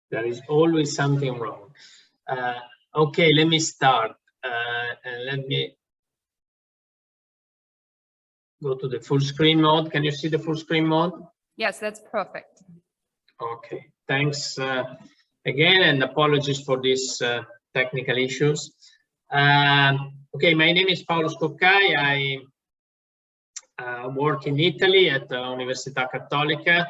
There is always something wrong. Okay, let me start. And let me go to the full screen mode. Can you see the full screen mode? Yes, that's perfect. Okay, thanks again, and apologies for these technical issues. Okay, my name is Paolo Scoccai. I work in Italy at the Università Cattolica.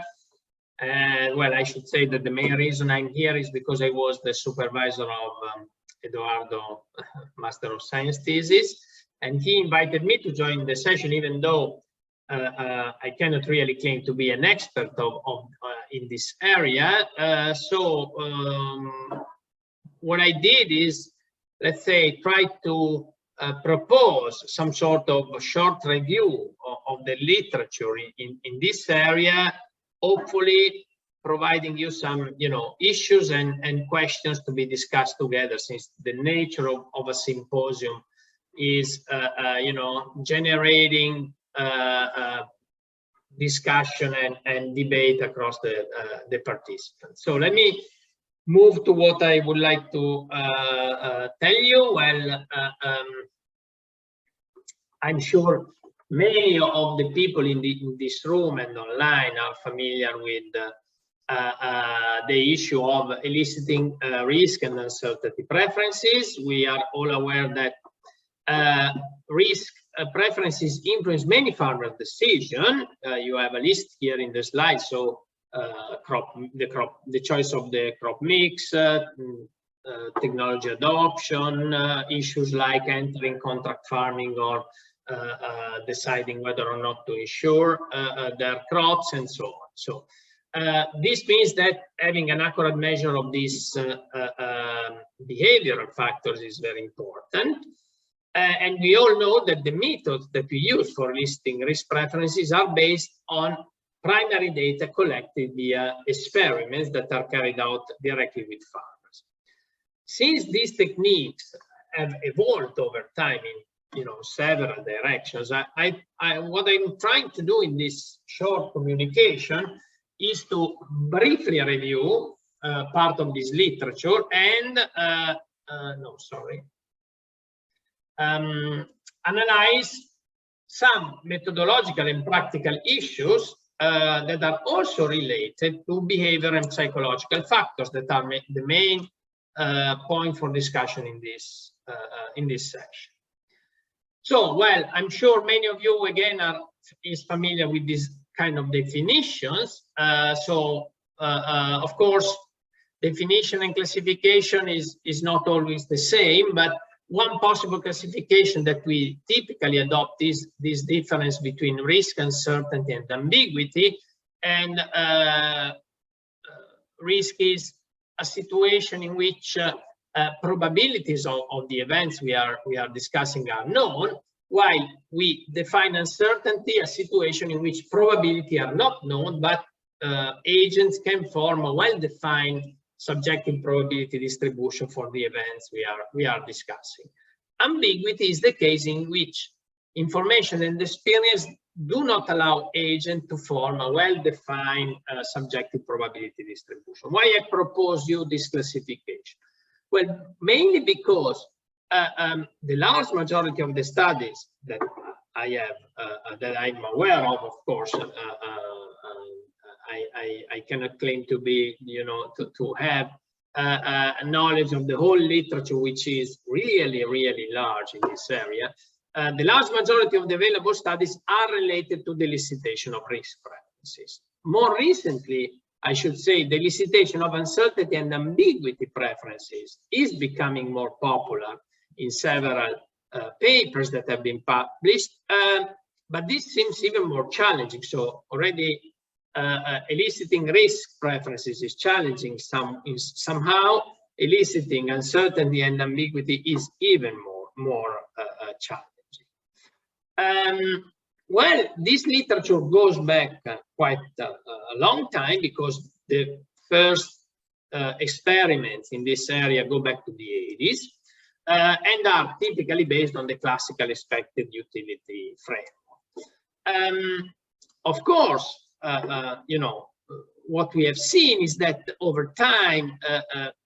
And well, I should say that the main reason I'm here is because I was the supervisor of Eduardo Master of Science thesis, and he invited me to join the session, even though I cannot really claim to be an expert in this area. So what I did is, let's say, try to propose some sort of short review of the literature in this area, hopefully providing you some, issues and questions to be discussed together, since the nature of a symposium is, generating discussion and debate across the participants. So let me move to what I would like to tell you. Well, I'm sure many of the people in this room and online are familiar with the issue of eliciting risk and uncertainty preferences. We are all aware that risk preferences influence many farmer decisions. You have a list here in the slide. So the choice of the crop mix, technology adoption, issues like entering contract farming or deciding whether or not to insure their crops, and so on. So this means that having an accurate measure of these behavioral factors is very important. And we all know that the methods that we use for listing risk preferences are based on primary data collected via experiments that are carried out directly with farmers. Since these techniques have evolved over time in several directions, what I'm trying to do in this short communication is to briefly review part of this literature and analyze some methodological and practical issues that are also related to behavior and psychological factors that are the main point for discussion in this section. So, well, I'm sure many of you again is familiar with this kind of definitions. Of course, definition and classification is not always the same, but one possible classification that we typically adopt is this difference between risk, uncertainty, and ambiguity. And risk is a situation in which probabilities of the events we are discussing are known, while we define uncertainty a situation in which probability are not known, but agents can form a well-defined subjective probability distribution for the events we are discussing. Ambiguity is the case in which information and experience do not allow agent to form a well-defined subjective probability distribution. Why I propose you this classification? Well, mainly because the large majority of the studies that I have, that I'm aware of course, I cannot claim to be, to have knowledge of the whole literature, which is really, really large in this area. The large majority of the available studies are related to the elicitation of risk preferences. More recently, I should say, the elicitation of uncertainty and ambiguity preferences is becoming more popular in several papers that have been published, but this seems even more challenging. So already eliciting risk preferences is challenging somehow. Eliciting uncertainty and ambiguity is even more challenging. Well, this literature goes back quite a long time, because the first experiments in this area go back to the 80s and are typically based on the classical expected utility framework. Of course, what we have seen is that over time,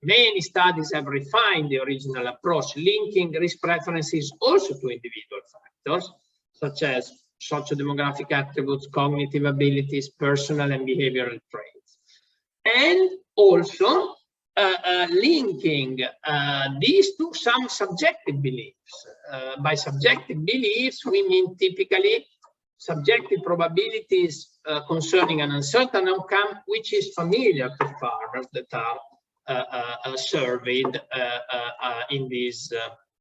many studies have refined the original approach, linking risk preferences also to individual factors, such as socio-demographic attributes, cognitive abilities, personal and behavioral traits. And also linking these to some subjective beliefs. By subjective beliefs, we mean typically subjective probabilities concerning an uncertain outcome, which is familiar to farmers that are surveyed in these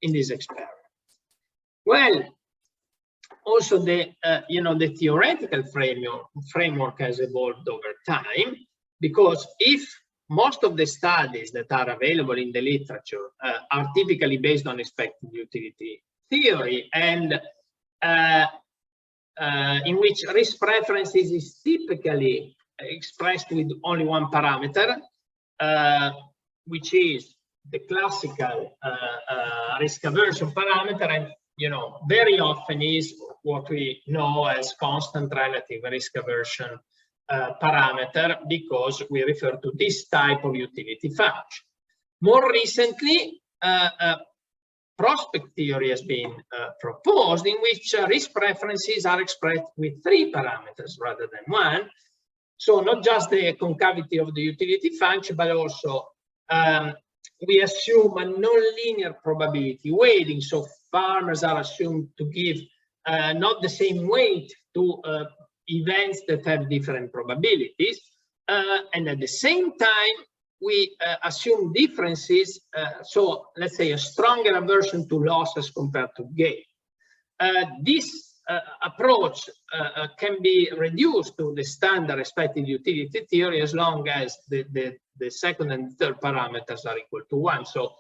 experiments. Well, also the the theoretical framework has evolved over time, because if most of the studies that are available in the literature are typically based on expected utility theory, and in which risk preferences is typically expressed with only one parameter, which is the classical risk aversion parameter, and very often is what we know as constant relative risk aversion parameter, because we refer to this type of utility function. More recently, prospect theory has been proposed, in which risk preferences are expressed with 3 parameters rather than 1. So not just the concavity of the utility function, but also we assume a non-linear probability weighting. So farmers are assumed to give not the same weight to events that have different probabilities. And at the same time, we assume differences. So let's say a stronger aversion to losses compared to gain. This approach can be reduced to the standard expected utility theory as long as the second and third parameters are equal to 1. So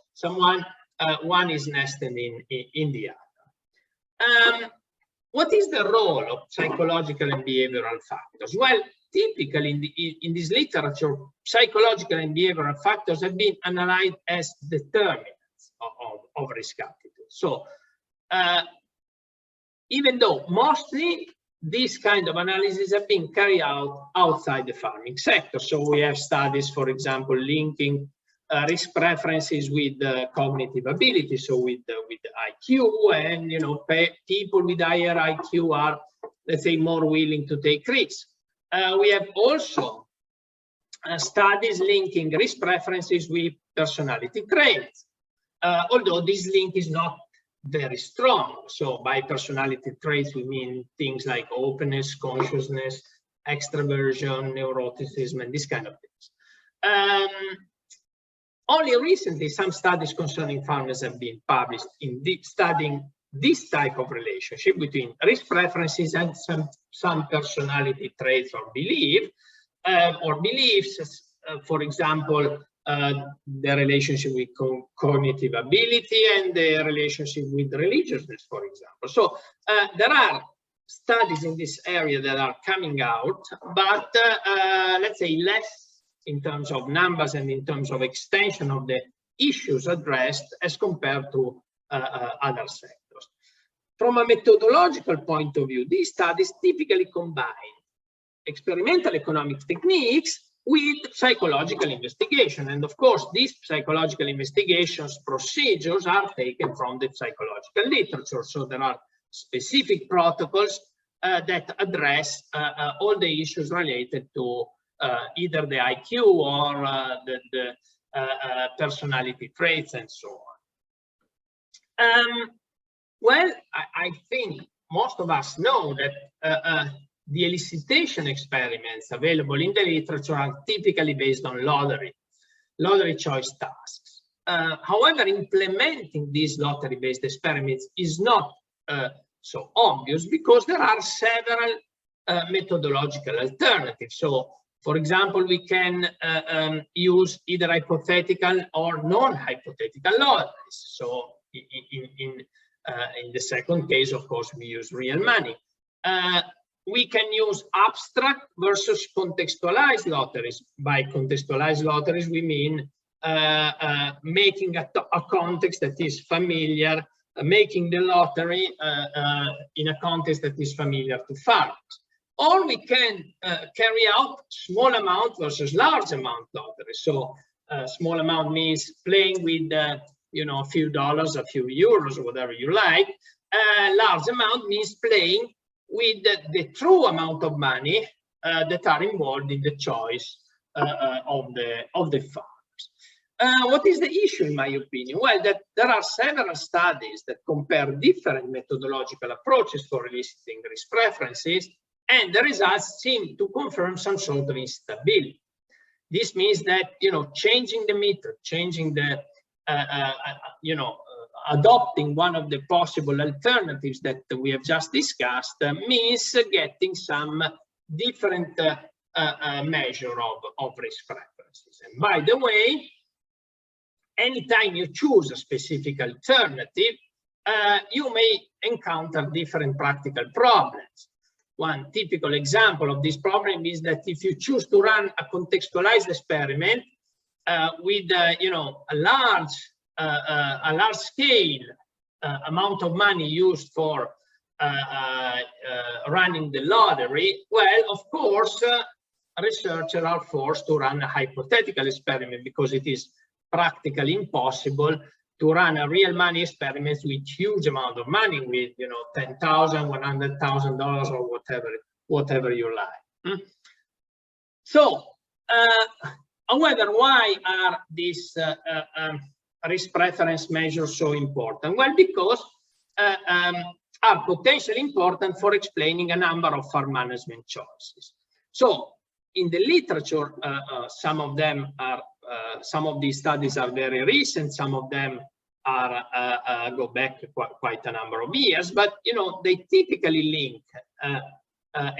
one is nested in the other. What is the role of psychological and behavioral factors? Well, typically in this literature, psychological and behavioral factors have been analyzed as determinants of risk attitude. So even though mostly these kind of analyses have been carried out outside the farming sector. So we have studies, for example, linking risk preferences with cognitive ability, so with IQ, and people with higher IQ are, let's say, more willing to take risks. We have also studies linking risk preferences with personality traits, although this link is not very strong. So by personality traits, we mean things like openness, consciousness, extraversion, neuroticism, and this kind of things. Only recently, some studies concerning farmers have been published in studying this type of relationship between risk preferences and some personality traits or beliefs. For example, the relationship with cognitive ability and the relationship with religiousness, for example. So there are studies in this area that are coming out, but let's say less in terms of numbers and in terms of extension of the issues addressed as compared to other sectors. From a methodological point of view, these studies typically combine experimental economic techniques with psychological investigation. And of course, these psychological investigations procedures are taken from the psychological literature. So there are specific protocols that address all the issues related to either the IQ or the personality traits and so on. Well, I think most of us know that the elicitation experiments available in the literature are typically based on lottery choice tasks. However, implementing these lottery-based experiments is not so obvious, because there are several methodological alternatives. So, for example, we can use either hypothetical or non-hypothetical lotteries. So in the second case, of course, we use real money. We can use abstract versus contextualized lotteries. By contextualized lotteries, we mean making a context that is familiar, making the lottery in a context that is familiar to farmers. or we can carry out small amount versus large amount lottery. So small amount means playing with you know, a few dollars, a few euros, or whatever you like. Large amount means playing with the true amount of money that are involved in the choice of the farmers. What is the issue, in my opinion? Well, that there are several studies that compare different methodological approaches for eliciting risk preferences, and the results seem to confirm some sort of instability. This means that, you know, changing the method, changing the, you know, adopting one of the possible alternatives that we have just discussed means getting some different measure of risk preferences. And by the way, anytime you choose a specific alternative, you may encounter different practical problems. One typical example of this problem is that if you choose to run a contextualized experiment with you know, a large scale amount of money used for running the lottery, well, of course, researchers are forced to run a hypothetical experiment because it is practically impossible to run a real money experiment with huge amount of money, with, you know, $10,000, $100,000, or whatever you like. So, however, why are these risk preference measures so important? Well, because are potentially important for explaining a number of farm management choices. So, in the literature, some of them are. Some of these studies are very recent. Some of them are go back quite a number of years. But you know, they typically link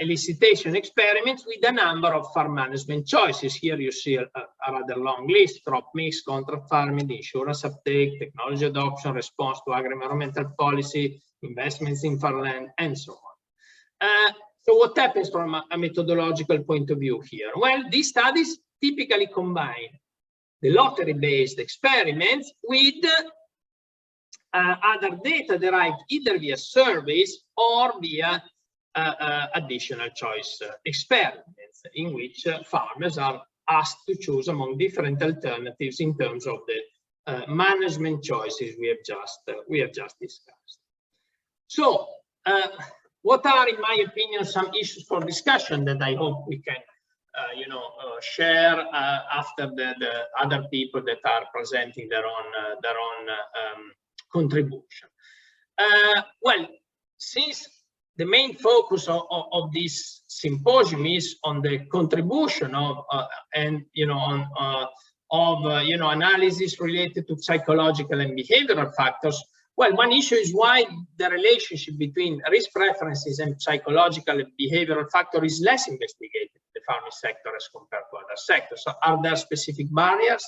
elicitation experiments with a number of farm management choices. Here you see a rather long list: crop mix, contract farming, insurance uptake, technology adoption, response to agri-environmental policy, investments in farmland, and so on. So what happens from a methodological point of view here? Well, these studies typically combine the lottery-based experiments with other data derived either via surveys or via additional choice experiments, in which farmers are asked to choose among different alternatives in terms of the management choices we have just discussed. So, what are, in my opinion, some issues for discussion that I hope we can you know, share after the other people that are presenting their own contribution. Well, since the main focus of this symposium is on the contribution of and you know, on you know, analysis related to psychological and behavioral factors. Well, one issue is why the relationship between risk preferences and psychological and behavioral factor is less investigated in the farming sector as compared to other sectors. So are there specific barriers?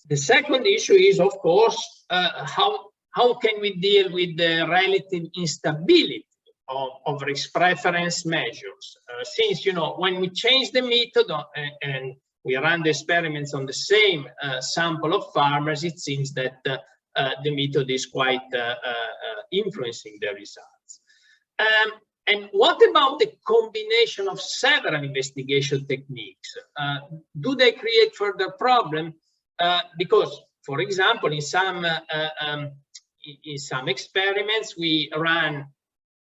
The second issue is, of course, how can we deal with the relative instability of risk preference measures? Since, you know, when we change the method and we run the experiments on the same sample of farmers, it seems that the method is quite influencing the results. And what about the combination of several investigation techniques? Do they create further problem? Because, for example, in some experiments, we run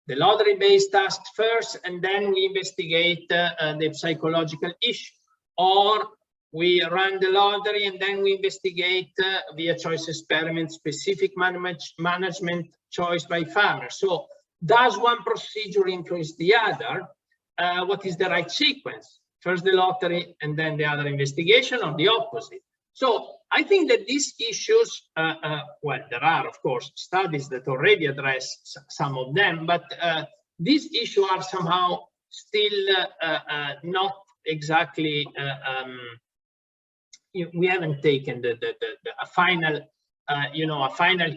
the lottery-based tasks first, and then we investigate the psychological issue. Or we run the lottery and then we investigate via choice experiment specific management choice by farmers. So does one procedure influence the other? What is the right sequence? First the lottery and then the other investigation, or the opposite? So I think that these issues, well, there are, of course, studies that already address some of them, but these issues are somehow still not exactly we haven't taken a final, you know, a final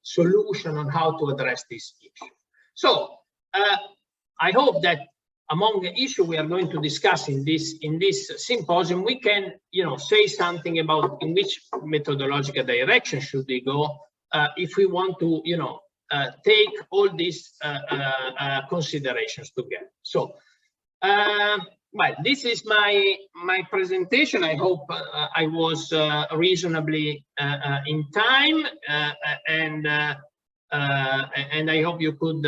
solution on how to address this issue. So I hope that among the issues we are going to discuss in this symposium, we can, you know, say something about in which methodological direction should we go if we want to, you know, take all these considerations together. So, well, this is my presentation. I hope I was reasonably in time, and I hope you could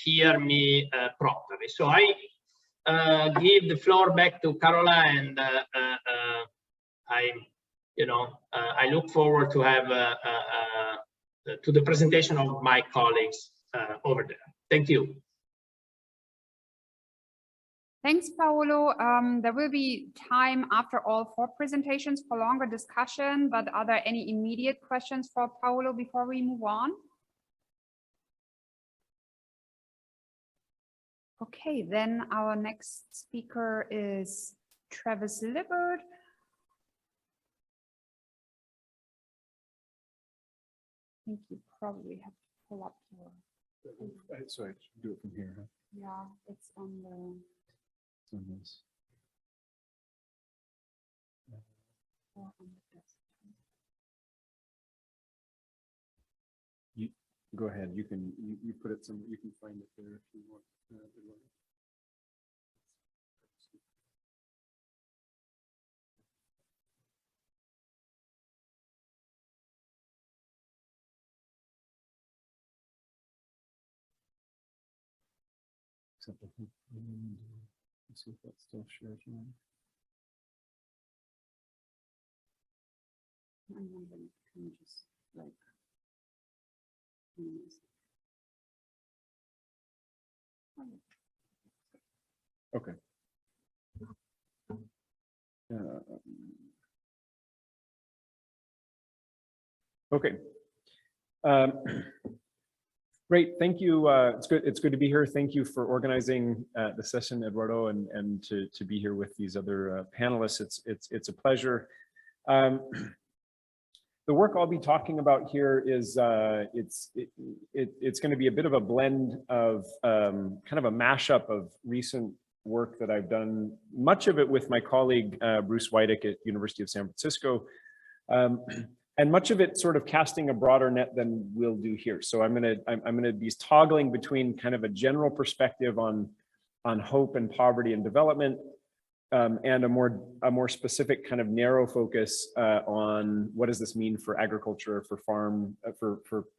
hear me properly. So I give the floor back to Carola, and I look forward to have to the presentation of my colleagues over there. Thank you. Thanks, Paolo. There will be time after all 4 presentations for longer discussion, but are there any immediate questions for Paolo before we move on? Okay, then our next speaker is Travis Leopard. I think you probably have to pull up your. So I should do it from here, huh? Yeah, it's on the. It's on this. Or on the desktop. You go ahead. You can you put it somewhere. You can find it there if you want. Except I think, let's see if that still shares one. I'm wondering if you can just like. Okay. Okay. Great. Thank you. It's good to be here. Thank you for organizing the session, Eduardo, and to be here with these other panelists. It's a pleasure. The work I'll be talking about here is it's going to be a bit of a blend of kind of a mashup of recent work that I've done, much of it with my colleague Bruce Weidick at University of San Francisco, and much of it sort of casting a broader net than we'll do here. So I'm gonna be toggling between kind of a general perspective on hope and poverty and development, and a more specific kind of narrow focus on what does this mean for agriculture, for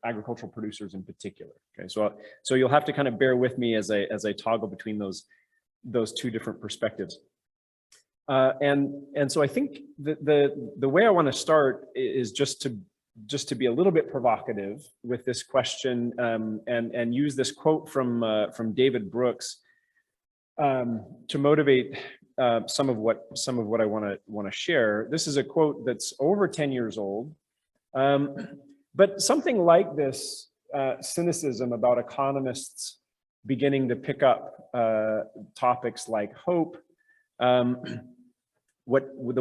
agricultural producers in particular. Okay, so you'll have to kind of bear with me as I toggle between those 2 different perspectives. And so I think the way I want to start is just to be a little bit provocative with this question, and use this quote from David Brooks to motivate some of what I want to share. This is a quote that's over 10 years old, but something like this cynicism about economists beginning to pick up topics like hope. The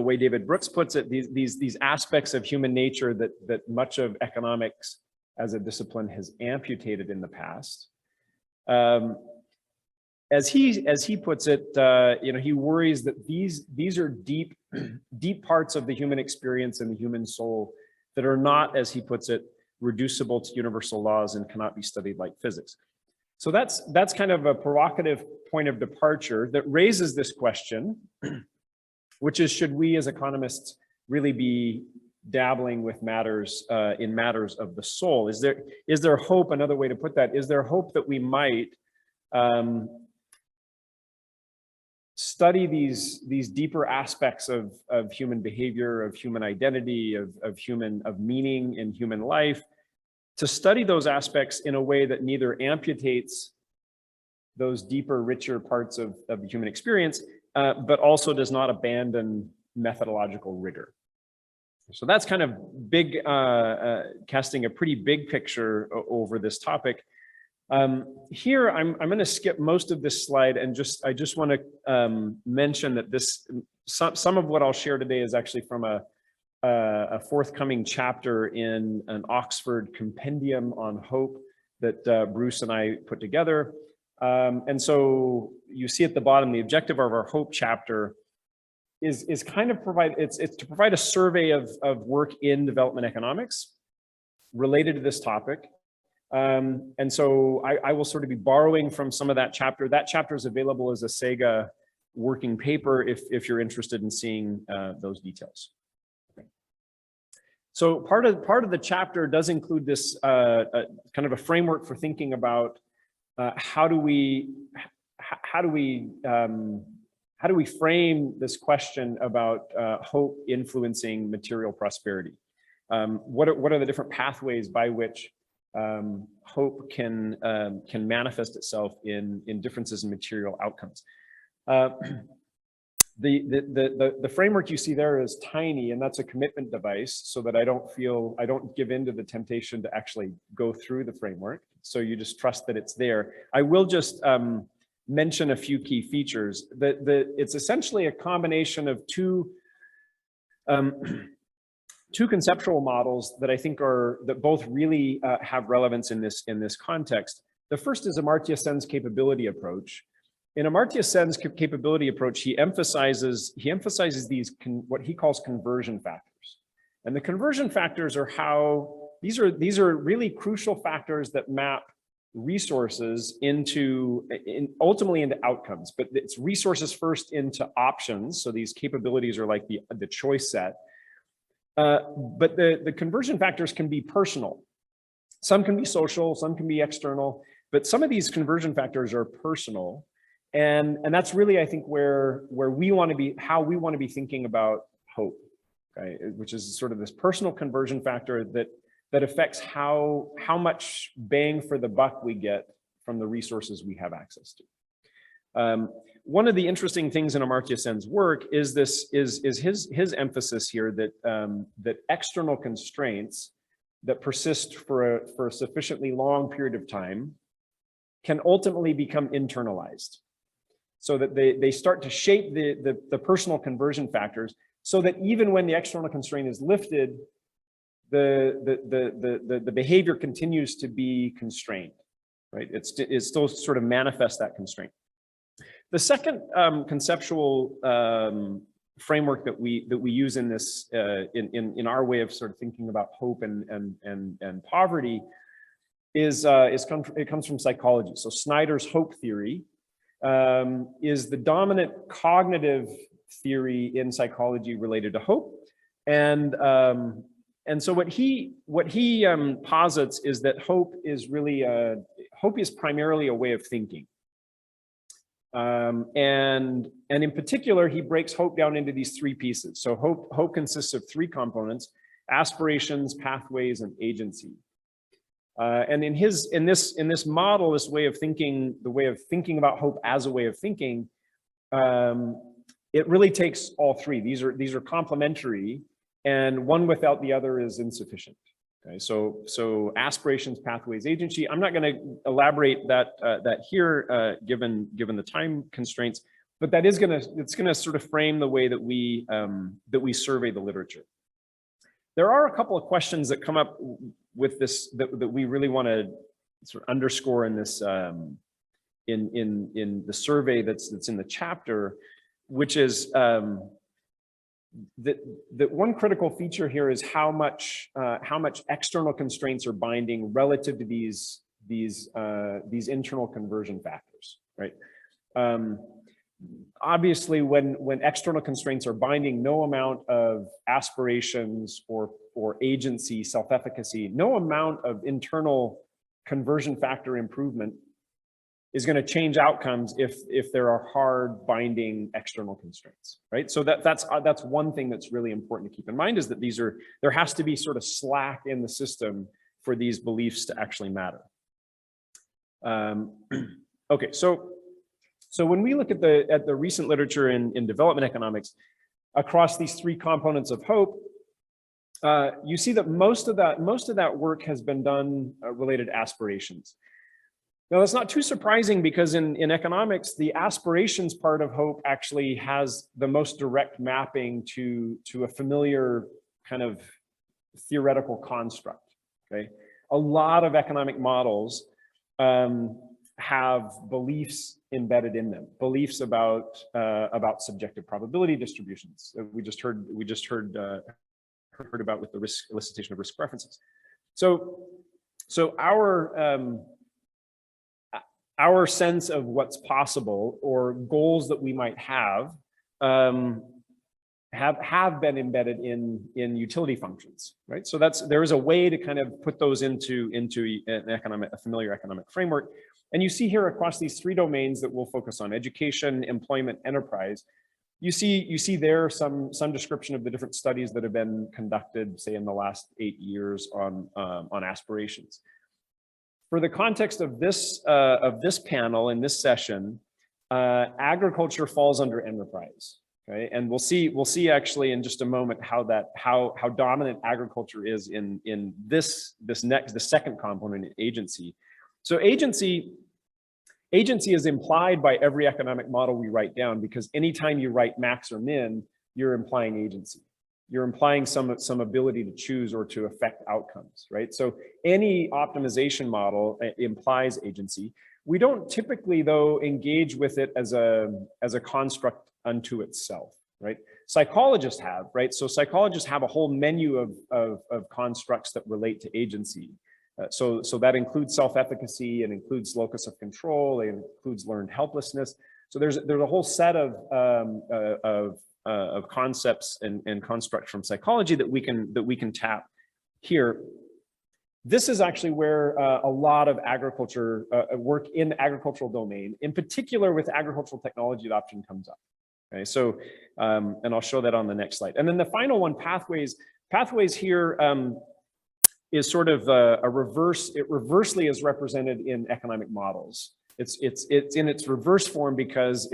way David Brooks puts it, these aspects of human nature that much of economics as a discipline has amputated in the past. As he puts it, he worries that these are deep parts of the human experience and the human soul that are not, as he puts it, reducible to universal laws and cannot be studied like physics. So that's kind of a provocative point of departure that raises this question, which is, should we as economists really be dabbling with matters in matters of the soul? Is there hope? Another way to put that, is there hope that we might study these deeper aspects of human behavior, of human identity, of meaning in human life, to study those aspects in a way that neither amputates those deeper, richer parts of the human experience, but also does not abandon methodological rigor. So that's kind of big, casting a pretty big picture over this topic. Here, I'm going to skip most of this slide, and I just want to mention that some of what I'll share today is actually from a forthcoming chapter in an Oxford compendium on hope that Bruce and I put together. And so you see at the bottom, the objective of our hope chapter is kind of it's to provide a survey of work in development economics related to this topic, And so I will sort of be borrowing from some of that chapter. That chapter is available as a Sega working paper if you're interested in seeing those details. So part of the chapter does include this kind of a framework for thinking about how do we frame this question about hope influencing material prosperity? What are the different pathways by which hope can manifest itself in differences in material outcomes? The framework you see there is tiny, and that's a commitment device so that I don't give in to the temptation to actually go through the framework. So you just trust that it's there. I will just mention a few key features. It's essentially a combination of two conceptual models that I think that both really have relevance in this context. The first is Amartya Sen's capability approach. In Amartya Sen's capability approach, he emphasizes these what he calls conversion factors. And the conversion factors are these are really crucial factors that map resources ultimately into outcomes, but it's resources first into options. So these capabilities are like the choice set. But the conversion factors can be personal. Some can be social, some can be external, but some of these conversion factors are personal. And that's really, I think, where we want to be, how we want to be thinking about hope, okay? Which is sort of this personal conversion factor that affects how much bang for the buck we get from the resources we have access to. One of the interesting things in Amartya Sen's work is his emphasis here that external constraints that persist for a sufficiently long period of time can ultimately become internalized, so that they start to shape the personal conversion factors, so that even when the external constraint is lifted, the behavior continues to be constrained, right? It still sort of manifests that constraint. The second conceptual framework that we use in this in our way of sort of thinking about hope and poverty it comes from psychology. So Snyder's hope theory is the dominant cognitive theory in psychology related to hope, and so what he posits is that hope is primarily a way of thinking, and in particular he breaks hope down into these three pieces. So hope consists of three components: aspirations, pathways, and agency. And in this model, this way of thinking, the way of thinking about hope as a way of thinking, it really takes all three. These are complementary, and one without the other is insufficient. Okay, so aspirations, pathways, agency. I'm not going to elaborate that here, given the time constraints, but it's going to sort of frame the way that we survey the literature. There are a couple of questions that come up with this that we really want to sort of underscore in this in the survey that's in the chapter, which is that one critical feature here is how much external constraints are binding relative to these internal conversion factors, right? Obviously, when external constraints are binding, no amount of aspirations or agency, self-efficacy, no amount of internal conversion factor improvement is going to change outcomes if there are hard binding external constraints, right? So that's one thing that's really important to keep in mind, is that there has to be sort of slack in the system for these beliefs to actually matter. Okay, so when we look at the recent literature in development economics across these three components of hope, you see that most of that work has been done related to aspirations. Now, that's not too surprising, because in economics, the aspirations part of hope actually has the most direct mapping to a familiar kind of theoretical construct. Okay, a lot of economic models have beliefs embedded in them, beliefs about subjective probability distributions that we just heard about with the elicitation of risk preferences. So So our sense of what's possible or goals that we might have been embedded in utility functions, right? So there is a way to kind of put those into a familiar economic framework. And you see here across these three domains that we'll focus on: education, employment, enterprise. You see there some description of the different studies that have been conducted, say, in the last 8 years on aspirations. For the context of this panel in this session, agriculture falls under enterprise. Okay, and we'll see actually in just a moment how dominant agriculture is in the second component, agency. So agency is implied by every economic model we write down, because anytime you write max or min, you're implying agency. You're implying some ability to choose or to affect outcomes, right? So any optimization model implies agency. We don't typically, though, engage with it as a construct unto itself, right? Psychologists have, right? So psychologists have a whole menu of constructs that relate to agency. So that includes self-efficacy, and includes locus of control, it includes learned helplessness. So there's a whole set of concepts and constructs from psychology that we can tap here. This is actually where a lot of agriculture work in the agricultural domain, in particular with agricultural technology adoption, comes up. Okay, so and I'll show that on the next slide. And then the final one, pathways. Pathways here is sort of a reverse. It reversely is represented in economic models. It's in its reverse form because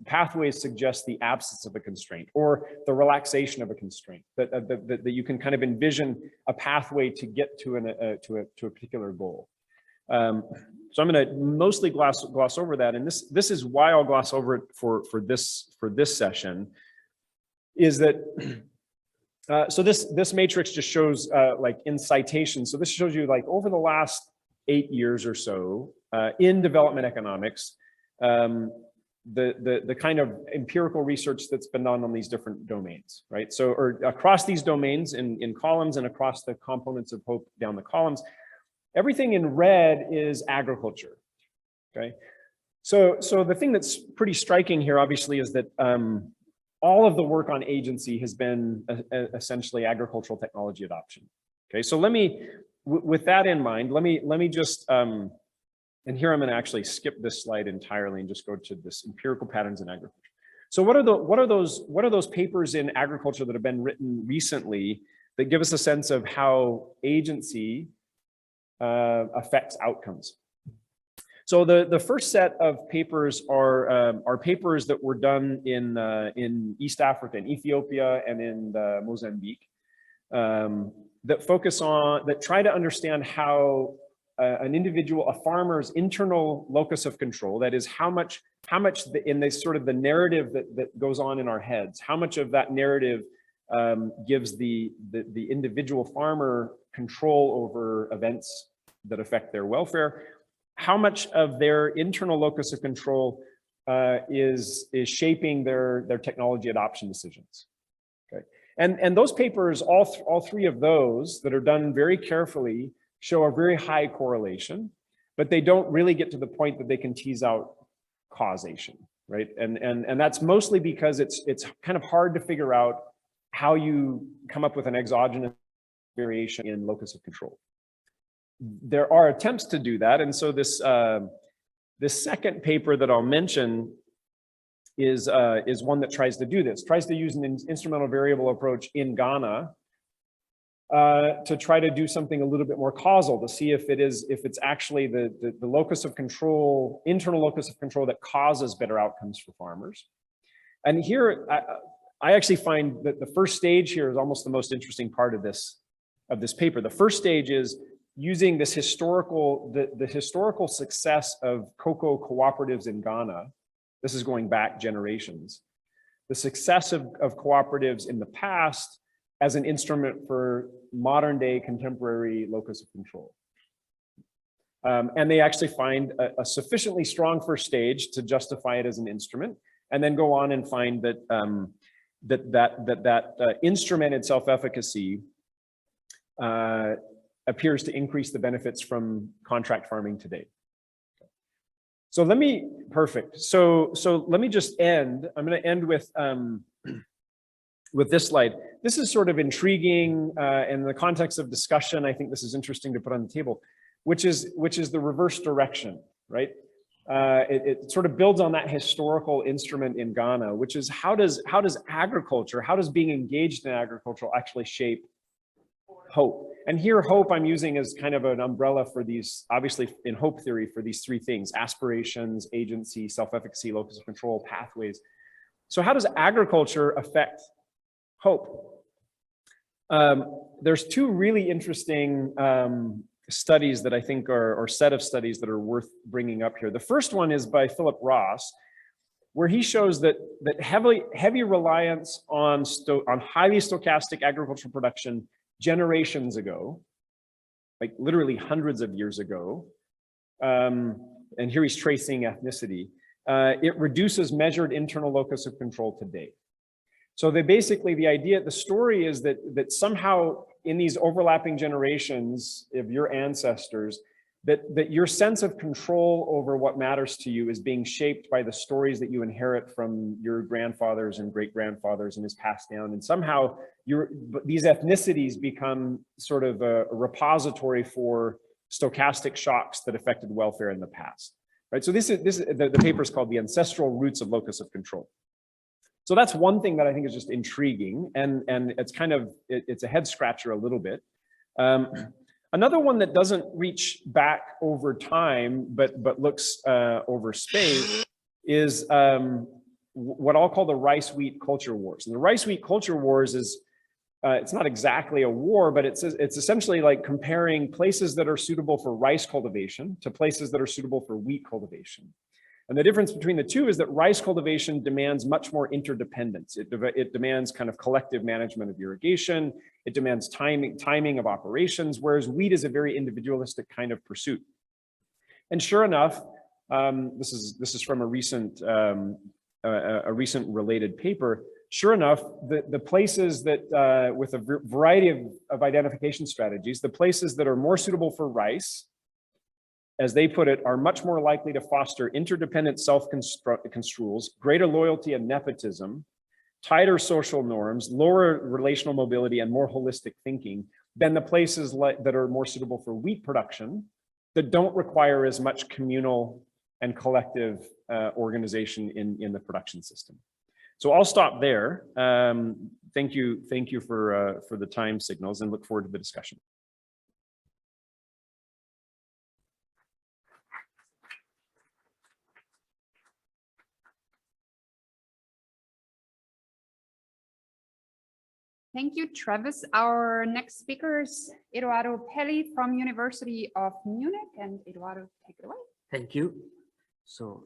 pathways suggest the absence of a constraint or the relaxation of a constraint, that you can kind of envision a pathway to get to a particular goal. So I'm going to mostly gloss over that, and this is why I'll gloss over it for this session, is that so this matrix just shows like in citation. So this shows you like over the last 8 years or so in development economics, the kind of empirical research that's been done on these different domains, right? So, or across these domains in columns and across the components of hope down the columns, everything in red is agriculture, okay? So the thing that's pretty striking here, obviously, is that all of the work on agency has been essentially agricultural technology adoption. Okay, so with that in mind, let me just, and here I'm going to actually skip this slide entirely and just go to this empirical patterns in agriculture. So what are those papers in agriculture that have been written recently that give us a sense of how agency affects outcomes? So the first set of papers are papers that were done in East Africa, in Ethiopia, and in Mozambique, that try to understand how a farmer's internal locus of control, that is how much in this sort of the narrative that goes on in our heads, how much of that narrative gives the individual farmer control over events that affect their welfare, how much of their internal locus of control is shaping their technology adoption decisions. Okay, and those papers, all three of those that are done very carefully, show a very high correlation, but they don't really get to the point that they can tease out causation, right? And that's mostly because it's kind of hard to figure out how you come up with an exogenous variation in locus of control. There are attempts to do that, and so this second paper that I'll mention is one that tries to do this, tries to use an instrumental variable approach in Ghana to try to do something a little bit more causal, to see if it's actually the locus of control, internal locus of control, that causes better outcomes for farmers. And here I actually find that the first stage here is almost the most interesting part of this paper. The first stage is using this the historical success of cocoa cooperatives in Ghana. This is going back generations. The success of cooperatives in the past as an instrument for modern day contemporary locus of control. And they actually find a sufficiently strong first stage to justify it as an instrument, and then go on and find that that instrumented self-efficacy appears to increase the benefits from contract farming today. So let me, perfect. So let me just end. I'm going to end with this slide. This is sort of intriguing in the context of discussion. I think this is interesting to put on the table, which is the reverse direction, right? It sort of builds on that historical instrument in Ghana, which is how does agriculture, how does being engaged in agriculture actually shape hope? And here hope I'm using as kind of an umbrella for these, obviously in hope theory, for these three things: aspirations, agency, self-efficacy, locus of control, pathways. So how does agriculture affect hope? There's two really interesting studies that I think are, or set of studies that are worth bringing up here. The first one is by Philip Ross, where he shows that heavy reliance on highly stochastic agricultural production generations ago, like literally hundreds of years ago, and here he's tracing ethnicity, it reduces measured internal locus of control today. So they basically, the story is that somehow in these overlapping generations of your ancestors, that your sense of control over what matters to you is being shaped by the stories that you inherit from your grandfathers and great-grandfathers and is passed down. And somehow these ethnicities become sort of a repository for stochastic shocks that affected welfare in the past, right? So the paper is called The Ancestral Roots of Locus of Control. So that's one thing that I think is just intriguing, and it's kind of, it's a head scratcher a little bit. Another one that doesn't reach back over time, but looks over space is what I'll call the rice-wheat culture wars. And the rice-wheat culture wars is, it's not exactly a war, but it's essentially like comparing places that are suitable for rice cultivation to places that are suitable for wheat cultivation. And the difference between the two is that rice cultivation demands much more interdependence. It demands kind of collective management of irrigation. It demands timing of operations, whereas wheat is a very individualistic kind of pursuit. And sure enough, this is from a recent related paper. Sure enough, the places that, with a variety of identification strategies, the places that are more suitable for rice, as they put it, are much more likely to foster interdependent self-construals, greater loyalty and nepotism, tighter social norms, lower relational mobility, and more holistic thinking than the places that are more suitable for wheat production that don't require as much communal and collective organization in the production system. So I'll stop there. Thank you for the time signals, and look forward to the discussion. Thank you, Travis. Our next speaker is Eduardo Pelli from University of Munich, and Eduardo, take it away. Thank you. So,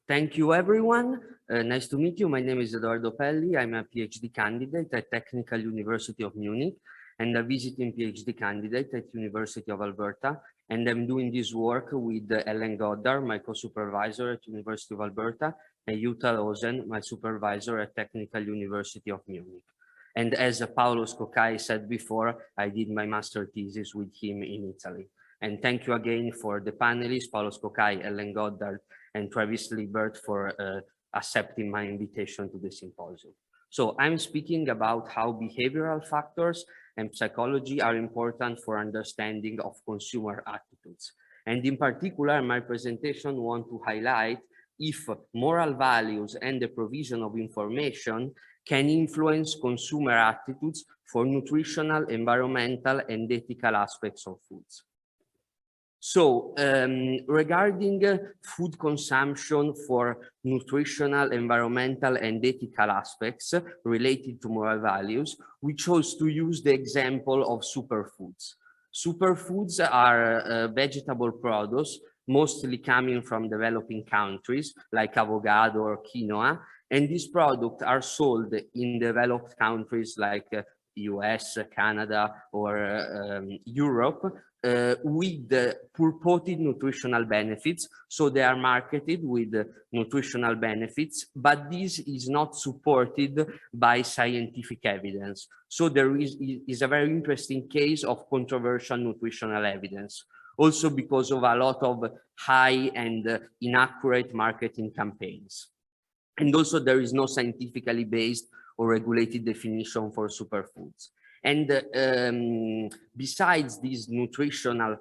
thank you, everyone. Nice to meet you. My name is Eduardo Pelli. I'm a PhD candidate at Technical University of Munich and a visiting PhD candidate at University of Alberta. And I'm doing this work with Ellen Goddard, my co-supervisor at University of Alberta, and Jutta Rosen, my supervisor at Technical University of Munich. And as Paolo Scocai said before, I did my master thesis with him in Italy. And thank you again for the panelists, Paolo Scocai, Ellen Goddard, and Travis Liebert for accepting my invitation to the symposium. So I'm speaking about how behavioral factors and psychology are important for understanding of consumer attitudes. And in particular, my presentation want to highlight if moral values and the provision of information can influence consumer attitudes for nutritional, environmental, and ethical aspects of foods. So regarding food consumption for nutritional, environmental, and ethical aspects related to moral values, we chose to use the example of superfoods. Superfoods are vegetable products mostly coming from developing countries like avocado or quinoa. And these products are sold in developed countries like US, Canada, or Europe with purported nutritional benefits. So they are marketed with nutritional benefits, but this is not supported by scientific evidence. So there is a very interesting case of controversial nutritional evidence, also because of a lot of high and inaccurate marketing campaigns. And also there is no scientifically based or regulated definition for superfoods. And besides this nutritional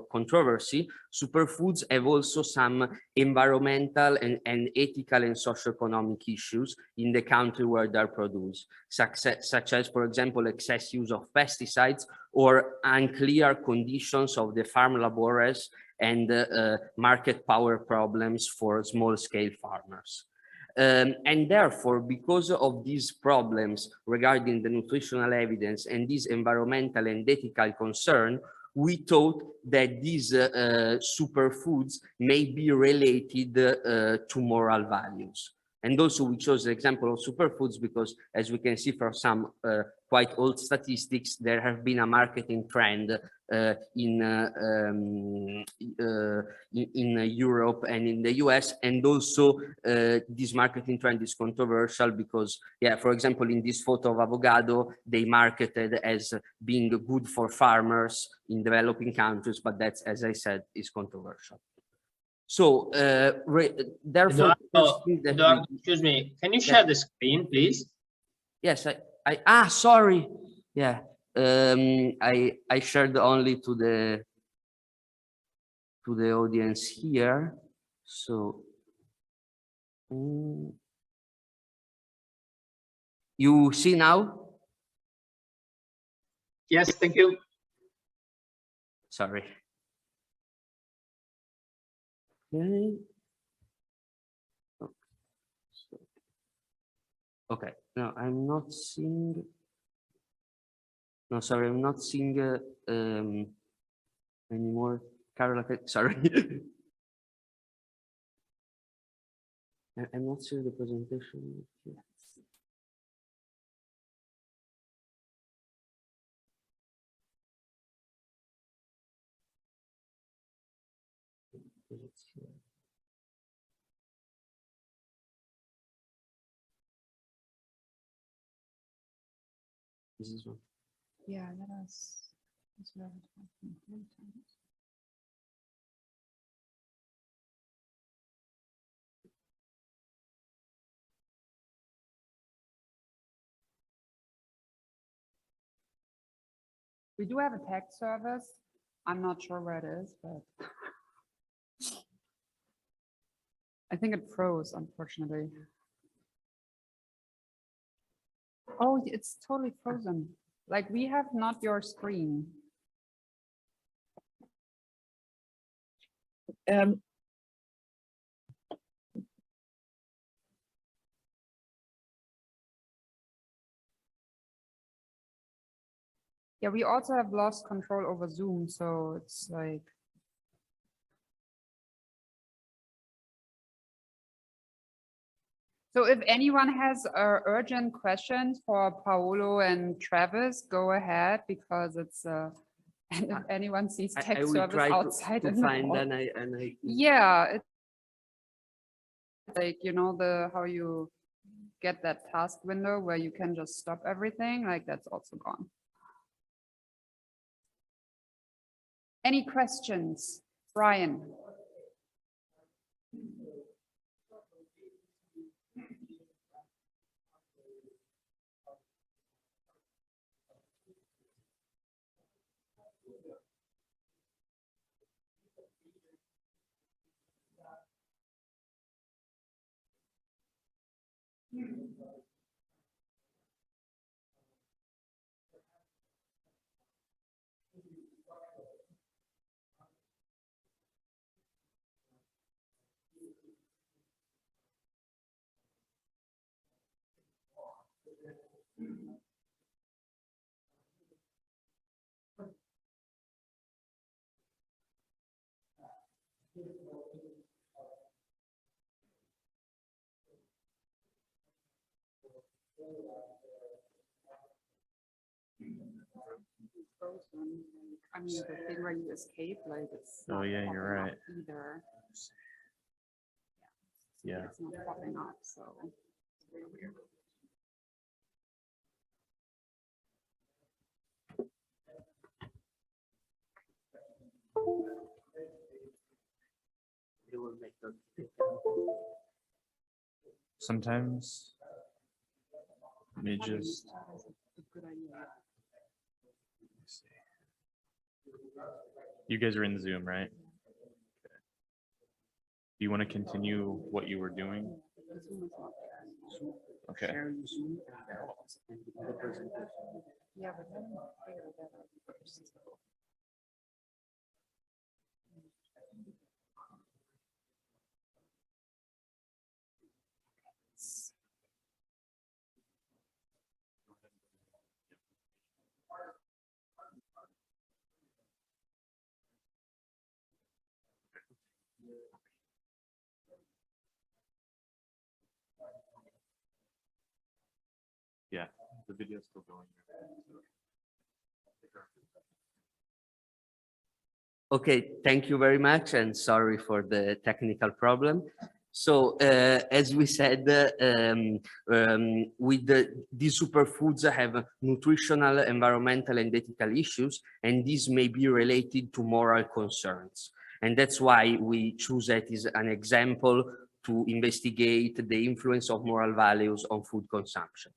controversy, superfoods have also some environmental and ethical and socioeconomic issues in the country where they're produced, such as, for example, excess use of pesticides or unclear conditions of the farm laborers and market power problems for small-scale farmers. And therefore, because of these problems regarding the nutritional evidence and this environmental and ethical concern, we thought that these superfoods may be related to moral values. And also we chose the example of superfoods because, as we can see from some quite old statistics, there have been a marketing trend in Europe and in the US, and also this marketing trend is controversial because, yeah, for example, in this photo of avocado, they marketed as being good for farmers in developing countries, but that's, as I said, is controversial. So therefore, Eduardo, excuse me, can you share the screen, please? Yes, sorry. Yeah, I shared only to the audience here. So you see now? Yes, thank you. Sorry. Okay. Okay. No, I'm not seeing. No, sorry, I'm not seeing anymore. Carola, sorry. I'm not seeing the presentation. This is one. Yeah, let us. We do have a text service. I'm not sure where it is, but I think it froze, unfortunately. Oh, it's totally frozen. Like we have not your screen. Yeah, we also have lost control over Zoom, so it's like. So if anyone has urgent questions for Paolo and Travis, go ahead, because it's and if anyone sees text service outside to find and I yeah, it's like, you know, how you get that task window where you can just stop everything, like that's also gone. Any questions? Brian. I mean, the thing where you escape, like it's. Oh, not yeah, you're popping up right. Either. Yeah. It's not popping up, so it's very weird. Sometimes let me just. You guys are in Zoom, right? Do you want to continue what you were doing? Okay. Yeah, but then figure that out first. Yeah, the video's still going. Okay, thank you very much, and sorry for the technical problem. So, as we said, with these superfoods have nutritional, environmental, and ethical issues, and these may be related to moral concerns. And that's why we choose it as an example to investigate the influence of moral values on food consumption.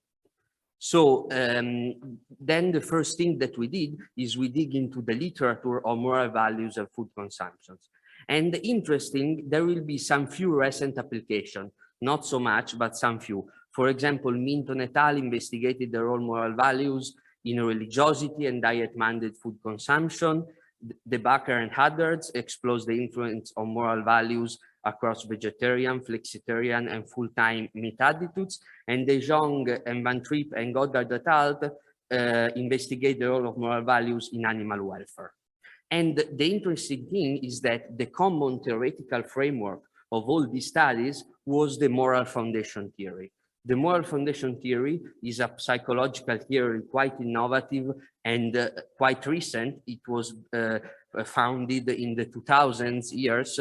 So then the first thing that we did is we dig into the literature on moral values and food consumptions. And interesting, there will be some few recent applications, not so much, but some few. For example, Minton et al. Investigated the role moral values in religiosity and diet-minded food consumption. De Backer and Goddard explores the influence of moral values across vegetarian, flexitarian, and full-time meat attitudes. And De Jong and Van Tripp and Goddard et al. Investigate the role of moral values in animal welfare. And the interesting thing is that the common theoretical framework of all these studies was the moral foundation theory. The moral foundation theory is a psychological theory quite innovative and quite recent. It was founded in the 2000s years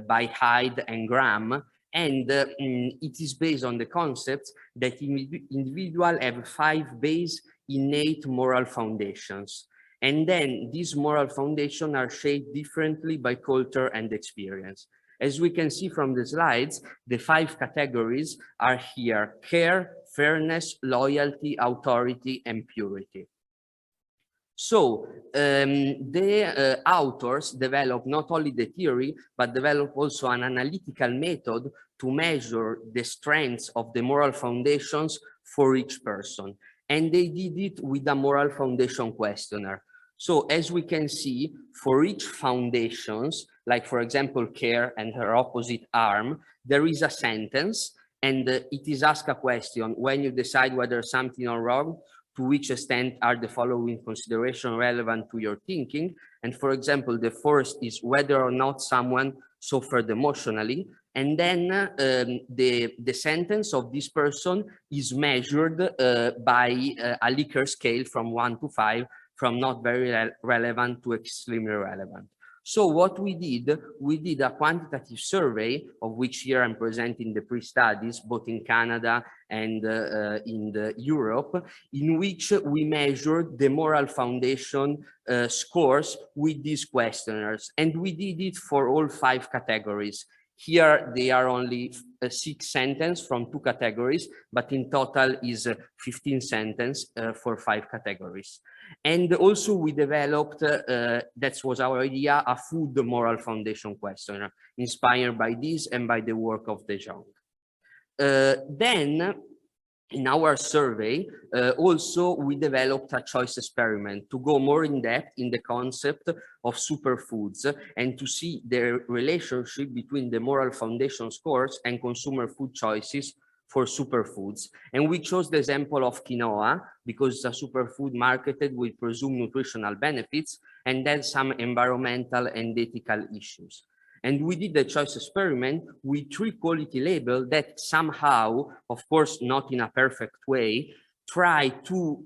by Hyde and Graham, and it is based on the concept that individuals have 5 base innate moral foundations. And then these moral foundations are shaped differently by culture and experience. As we can see from the slides, the 5 categories are here: care, fairness, loyalty, authority, and purity. So the authors develop not only the theory, but develop also an analytical method to measure the strengths of the moral foundations for each person. And they did it with a moral foundation questionnaire. So as we can see, for each foundations, like for example, care and her opposite arm, there is a sentence, and it is asked a question: when you decide whether something is wrong, to which extent are the following considerations relevant to your thinking? And for example, the first is whether or not someone suffered emotionally. And then the sentence of this person is measured by a Likert scale from 1 to 5, from not very relevant to extremely relevant. So what we did a quantitative survey, of which here I'm presenting the pre-studies, both in Canada and in Europe, in which we measured the moral foundation scores with these questionnaires. And we did it for all 5 categories. Here, they are only 6 sentences from 2 categories, but in total is 15 sentences for 5 categories. And also we developed, that was our idea, a food moral foundation questionnaire, inspired by this and by the work of De Jong. Then, in our survey, also we developed a choice experiment to go more in depth in the concept of superfoods and to see the relationship between the moral foundation scores and consumer food choices for superfoods. And we chose the example of quinoa because it's a superfood marketed with presumed nutritional benefits and then some environmental and ethical issues. And we did the choice experiment with 3 quality labels that somehow, of course, not in a perfect way, try to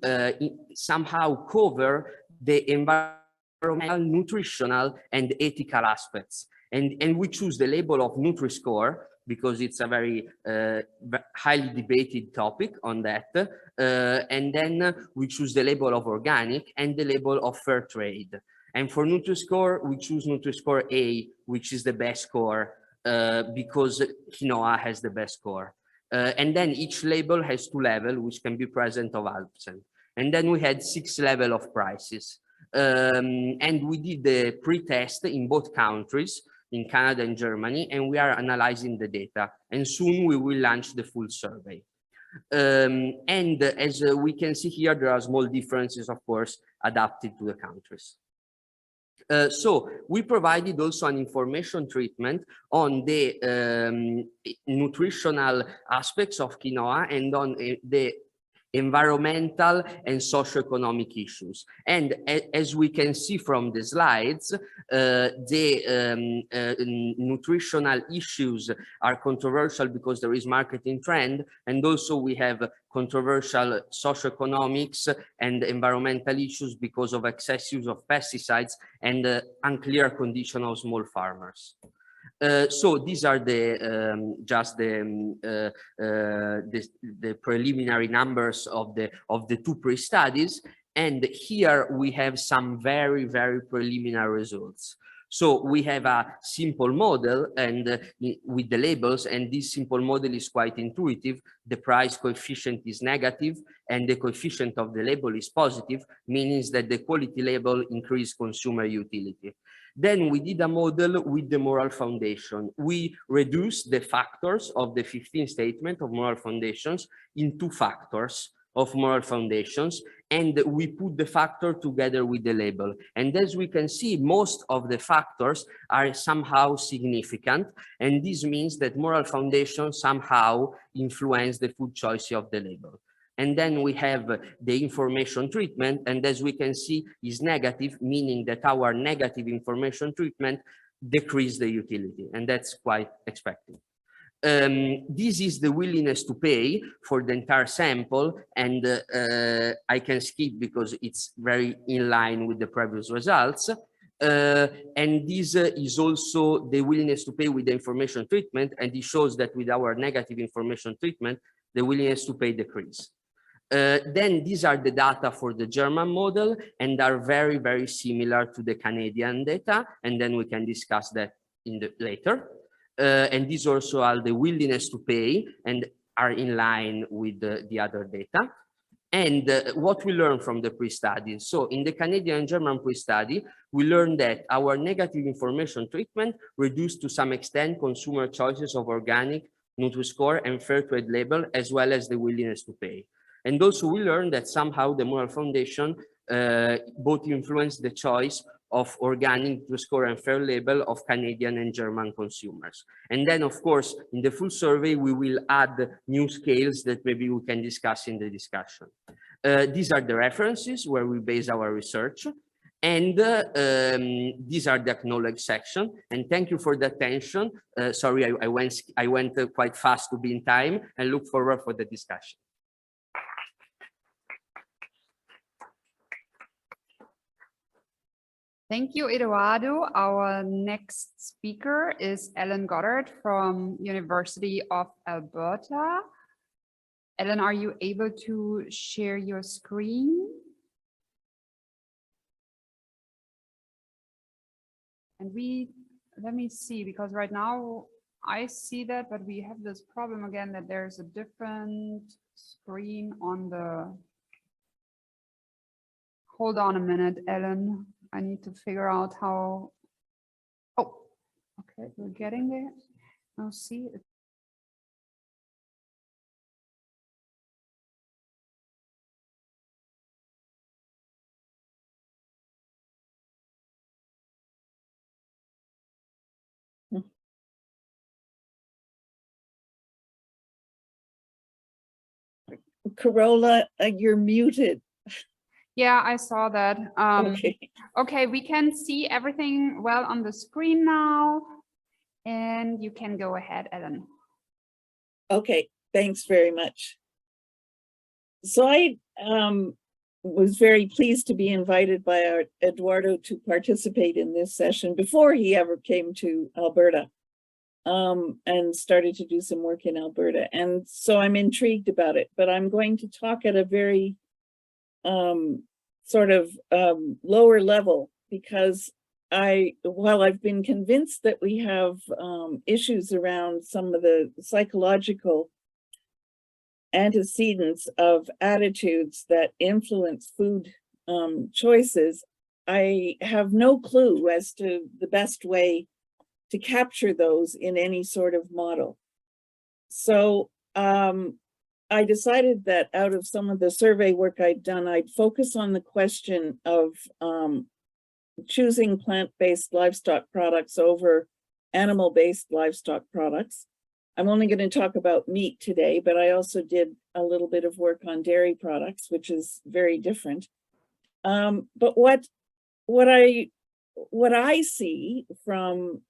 somehow cover the environmental, nutritional, and ethical aspects. And we choose the label of Nutri-Score because it's a very highly debated topic on that. And then we choose the label of organic and the label of fair trade. And for Nutri-Score, we choose Nutri-Score A, which is the best score because quinoa has the best score. And then each label has 2 levels, which can be present or absent. And then we had 6 levels of prices. And we did the pre-test in both countries, in Canada and Germany, and we are analyzing the data. And soon we will launch the full survey. And as we can see here, there are small differences, of course, adapted to the countries. So we provided also an information treatment on the nutritional aspects of quinoa and on the environmental and socioeconomic issues. And as we can see from the slides, the nutritional issues are controversial because there is marketing trend, and also we have controversial socioeconomics and environmental issues because of excess use of pesticides and unclear condition of small farmers. So these are the just the preliminary numbers of the 2 pre-studies, and here we have some very preliminary results. So we have a simple model and with the labels, and this simple model is quite intuitive. The price coefficient is negative and the coefficient of the label is positive, meaning that the quality label increase consumer utility. Then we did a model with the moral foundation. We reduced the factors of the 15 statement of moral foundations in 2 factors of moral foundations, and we put the factor together with the label. And as we can see, most of the factors are somehow significant, and this means that moral foundation somehow influence the food choice of the label. And then we have the information treatment, and as we can see, is negative, meaning that our negative information treatment decrease the utility, and that's quite expected. This is the willingness to pay for the entire sample, and I can skip because it's very in line with the previous results. And this is also the willingness to pay with the information treatment, and it shows that with our negative information treatment, the willingness to pay decrease. Then these are the data for the German model and are very similar to the Canadian data, and then we can discuss that in the later. And these also are the willingness to pay and are in line with the other data. And what we learned from the pre-study. So in the Canadian and German pre-study, we learned that our negative information treatment reduced to some extent consumer choices of organic, Nutri-Score, and fair trade label, as well as the willingness to pay. And also we learned that somehow the moral foundation both influenced the choice of organic, Nutri-Score, and fair label of Canadian and German consumers. And then, of course, in the full survey, we will add new scales that maybe we can discuss in the discussion. These are the references where we base our research. And these are the acknowledge section. And thank you for the attention. Sorry, I went quite fast to be in time, and look forward for the discussion. Thank you, Eduardo. Our next speaker is Ellen Goddard from University of Alberta. Ellen, are you able to share your screen? And let me see, because right now I see that, but we have this problem again that there's a different screen on the, hold on a minute, Ellen. I need to figure out how, oh, okay, we're getting there. Now see it. Carola, you're muted. Yeah, I saw that. Okay. Okay, we can see everything well on the screen now. And you can go ahead, Ellen. Okay, thanks very much. So I was very pleased to be invited by our Eduardo to participate in this session before he ever came to Alberta, and started to do some work in Alberta. And so I'm intrigued about it, but I'm going to talk at a very sort of lower level, because while I've been convinced that we have issues around some of the psychological antecedents of attitudes that influence food choices, I have no clue as to the best way to capture those in any sort of model. So I decided that out of some of the survey work I'd done, I'd focus on the question of choosing plant-based livestock products over animal-based livestock products. I'm only going to talk about meat today, but I also did a little bit of work on dairy products, which is very different. But what I see from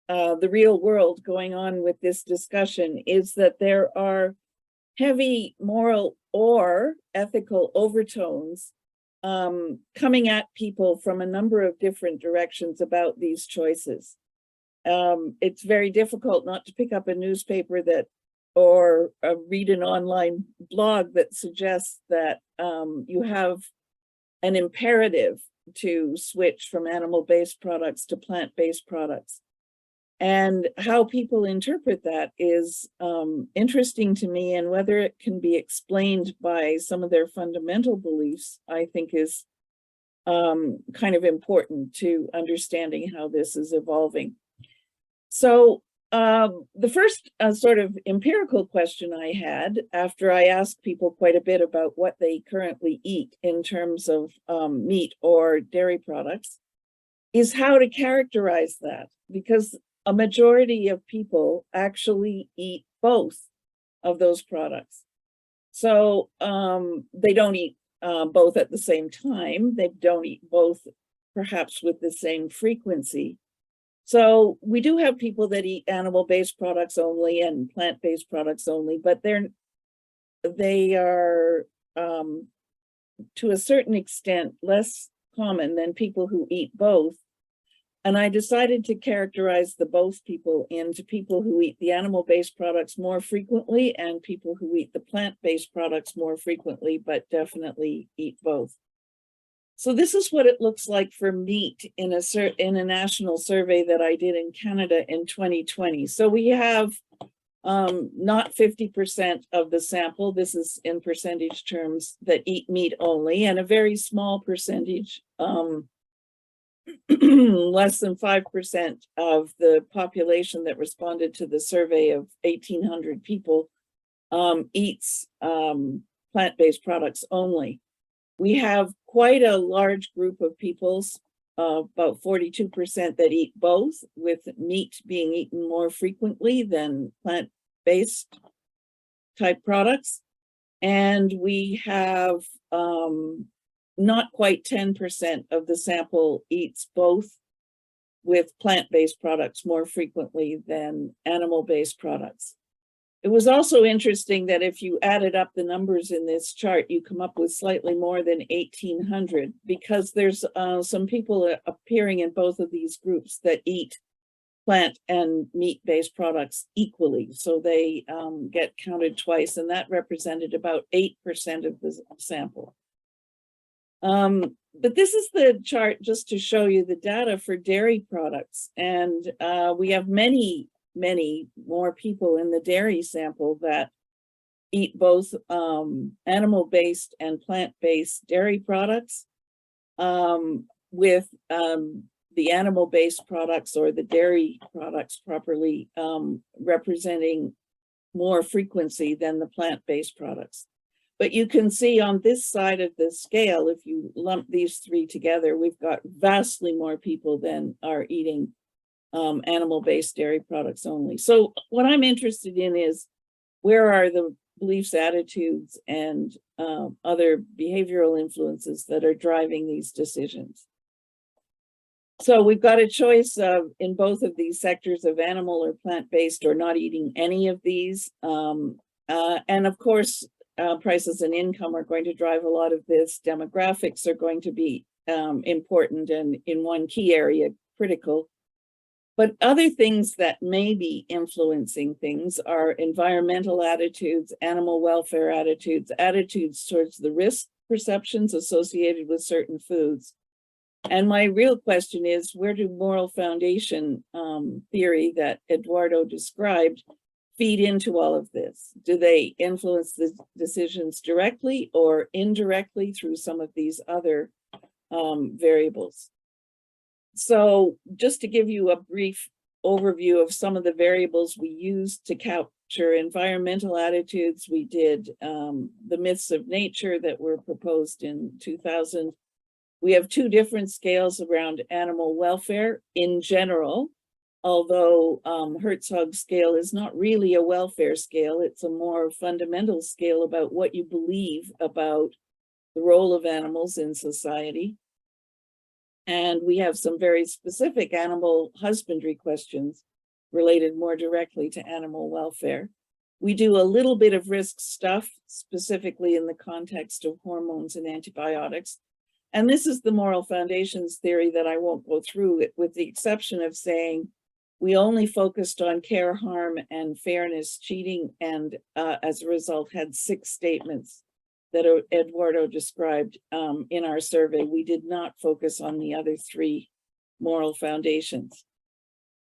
the real world going on with this discussion is that there are heavy moral or ethical overtones coming at people from a number of different directions about these choices. It's very difficult not to pick up a newspaper or read an online blog that suggests that you have an imperative to switch from animal-based products to plant-based products. And how people interpret that is interesting to me, and whether it can be explained by some of their fundamental beliefs, I think is kind of important to understanding how this is evolving. So the first sort of empirical question I had, after I asked people quite a bit about what they currently eat in terms of meat or dairy products, is how to characterize that, because a majority of people actually eat both of those products. So they don't eat both at the same time. They don't eat both perhaps with the same frequency. So we do have people that eat animal-based products only and plant-based products only, but they are to a certain extent less common than people who eat both. And I decided to characterize the both people into people who eat the animal-based products more frequently and people who eat the plant-based products more frequently, but definitely eat both. So this is what it looks like for meat in a national survey that I did in Canada in 2020. So we have not 50% of the sample, this is in percentage terms, that eat meat only, and a very small percentage, less than 5% of the population that responded to the survey of 1,800 people eats plant-based products only. We have quite a large group of people, about 42% that eat both, with meat being eaten more frequently than plant-based type products. And we have not quite 10% of the sample eats both, with plant-based products more frequently than animal-based products. It was also interesting that if you added up the numbers in this chart, you come up with slightly more than 1,800, because there's some people appearing in both of these groups that eat plant and meat-based products equally. So they get counted twice, and that represented about 8% of the sample. But this is the chart just to show you the data for dairy products. And we have many more people in the dairy sample that eat both animal-based and plant-based dairy products, with the animal-based products or the dairy products properly representing more frequency than the plant-based products. But you can see on this side of the scale, if you lump these three together, we've got vastly more people than are eating animal-based dairy products only. So what I'm interested in is, where are the beliefs, attitudes, and other behavioral influences that are driving these decisions? So we've got a choice of in both of these sectors of animal or plant-based or not eating any of these. And of course, prices and income are going to drive a lot of this. Demographics are going to be important and in one key area, critical. But other things that may be influencing things are environmental attitudes, animal welfare attitudes, attitudes towards the risk perceptions associated with certain foods. And my real question is, where do moral foundation theory that Eduardo described feed into all of this? Do they influence the decisions directly or indirectly through some of these other variables? So just to give you a brief overview of some of the variables we used to capture environmental attitudes, we did the myths of nature that were proposed in 2000. We have two different scales around animal welfare in general, although Herzog's scale is not really a welfare scale. It's a more fundamental scale about what you believe about the role of animals in society. And we have some very specific animal husbandry questions related more directly to animal welfare. We do a little bit of risk stuff, specifically in the context of hormones and antibiotics. And this is the moral foundations theory that I won't go through it, with the exception of saying we only focused on care, harm, and fairness, cheating, and as a result had 6 statements that Eduardo described in our survey. We did not focus on the other 3 moral foundations.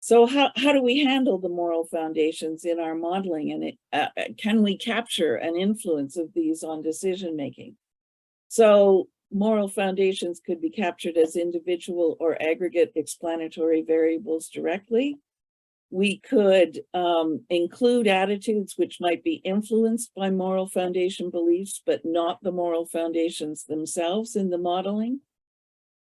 So how do we handle the moral foundations in our modeling, and can we capture an influence of these on decision making? So moral foundations could be captured as individual or aggregate explanatory variables directly. We could include attitudes which might be influenced by moral foundation beliefs, but not the moral foundations themselves in the modeling.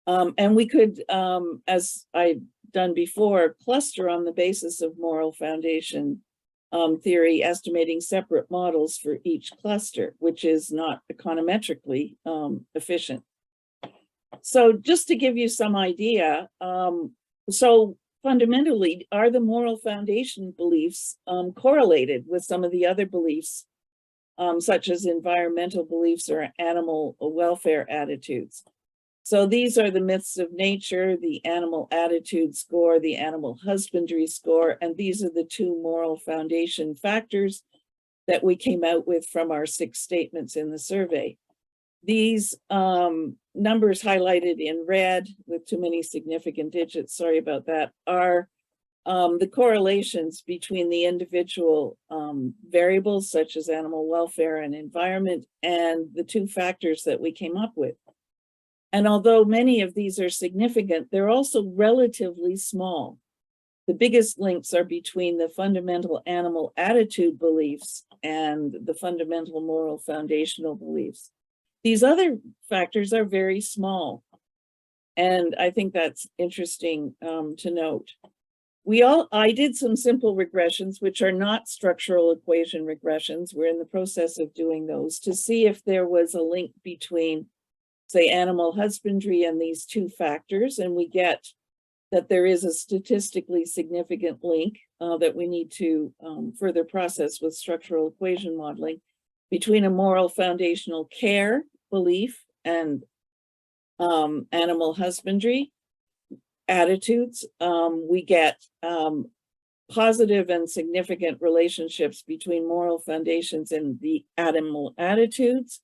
And we could, as I've done before, cluster on the basis of moral foundation theory, estimating separate models for each cluster, which is not econometrically efficient. So just to give you some idea, so fundamentally, are the moral foundation beliefs correlated with some of the other beliefs, such as environmental beliefs or animal welfare attitudes? So these are the myths of nature, the animal attitude score, the animal husbandry score, and these are the 2 moral foundation factors that we came out with from our 6 statements in the survey. These numbers highlighted in red with too many significant digits, sorry about that, are the correlations between the individual variables such as animal welfare and environment and the 2 factors that we came up with. And although many of these are significant, they're also relatively small. The biggest links are between the fundamental animal attitude beliefs and the fundamental moral foundational beliefs. These other factors are very small. And I think that's interesting to note. I did some simple regressions, which are not structural equation regressions. We're in the process of doing those to see if there was a link between, say, animal husbandry and these 2 factors, and we get that there is a statistically significant link that we need to further process with structural equation modeling between a moral foundational care belief and animal husbandry attitudes. We get positive and significant relationships between moral foundations and the animal attitudes,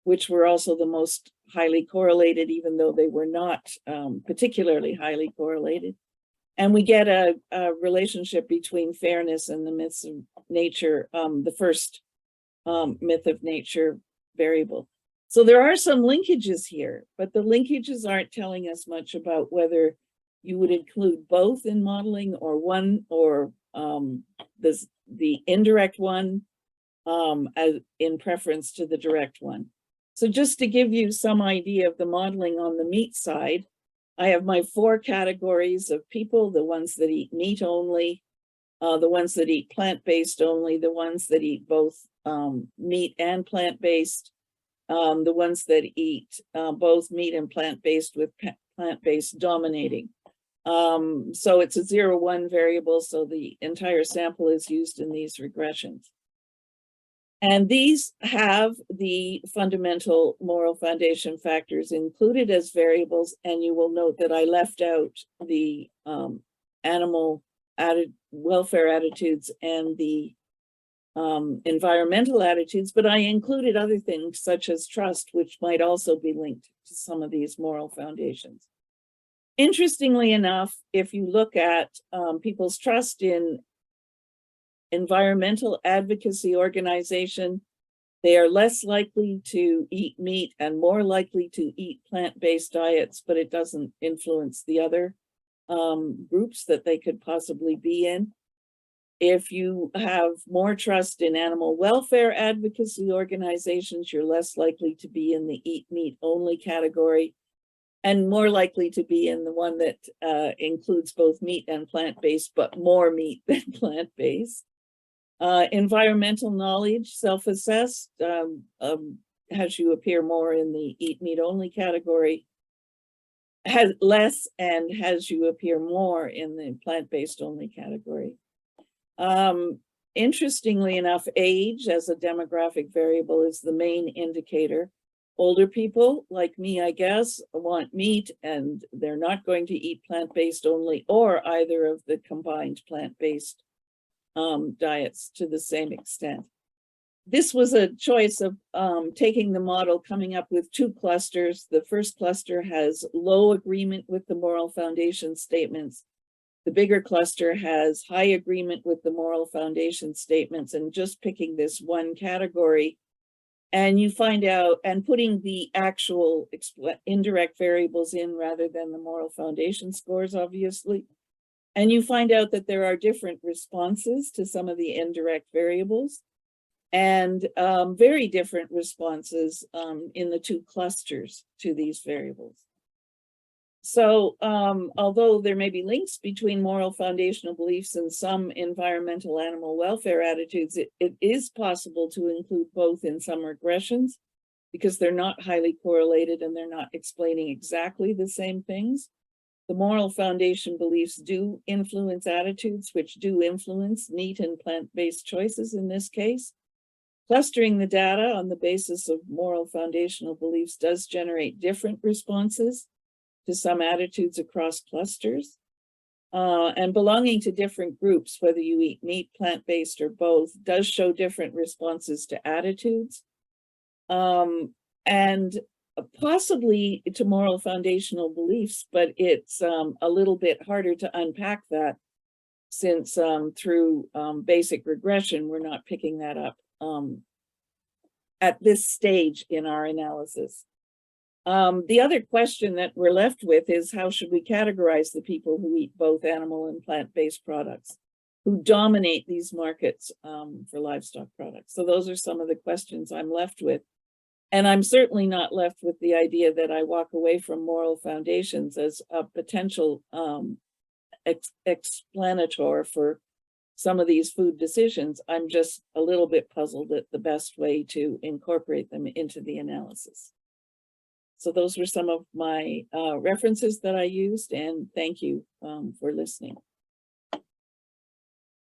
which were also the most highly correlated, even though they were not particularly highly correlated. And we get a relationship between fairness and the myths of nature, the first myth of nature variable. So there are some linkages here, but the linkages aren't telling us much about whether you would include both in modeling or one, or the indirect one as in preference to the direct one. So just to give you some idea of the modeling on the meat side, I have my 4 categories of people: the ones that eat meat only, the ones that eat plant-based only, the ones that eat both meat and plant-based, the ones that eat both meat and plant-based, with plant-based dominating. So it's a 0-1 variable, so the entire sample is used in these regressions. And these have the fundamental moral foundation factors included as variables, and you will note that I left out the animal welfare attitudes and the environmental attitudes, but I included other things such as trust, which might also be linked to some of these moral foundations. Interestingly enough, if you look at people's trust in environmental advocacy organization, they are less likely to eat meat and more likely to eat plant-based diets, but it doesn't influence the other groups that they could possibly be in. If you have more trust in animal welfare advocacy organizations, you're less likely to be in the eat meat only category, and more likely to be in the one that includes both meat and plant-based, but more meat than plant-based. Environmental knowledge, self-assessed, has you appear more in the eat meat only category, has less and has you appear more in the plant-based only category. Interestingly enough, age as a demographic variable is the main indicator. Older people, like me, I guess, want meat and they're not going to eat plant-based only or either of the combined plant-based diets to the same extent. This was a choice of taking the model, coming up with two clusters. The first cluster has low agreement with the moral foundation statements. The bigger cluster has high agreement with the moral foundation statements, and just picking this one category. And you find out, and putting the actual indirect variables in rather than the moral foundation scores, obviously. And you find out that there are different responses to some of the indirect variables and very different responses in the two clusters to these variables. So although there may be links between moral foundational beliefs and some environmental animal welfare attitudes, it is possible to include both in some regressions because they're not highly correlated and they're not explaining exactly the same things. The moral foundation beliefs do influence attitudes, which do influence meat and plant-based choices in this case. Clustering the data on the basis of moral foundational beliefs does generate different responses to some attitudes across clusters. And belonging to different groups, whether you eat meat, plant-based, or both, does show different responses to attitudes. And possibly to moral foundational beliefs, but it's a little bit harder to unpack that since through basic regression, we're not picking that up at this stage in our analysis. The other question that we're left with is how should we categorize the people who eat both animal and plant-based products, who dominate these markets for livestock products? So those are some of the questions I'm left with. And I'm certainly not left with the idea that I walk away from moral foundations as a potential explanator for some of these food decisions. I'm just a little bit puzzled at the best way to incorporate them into the analysis. So those were some of my references that I used, and thank you for listening.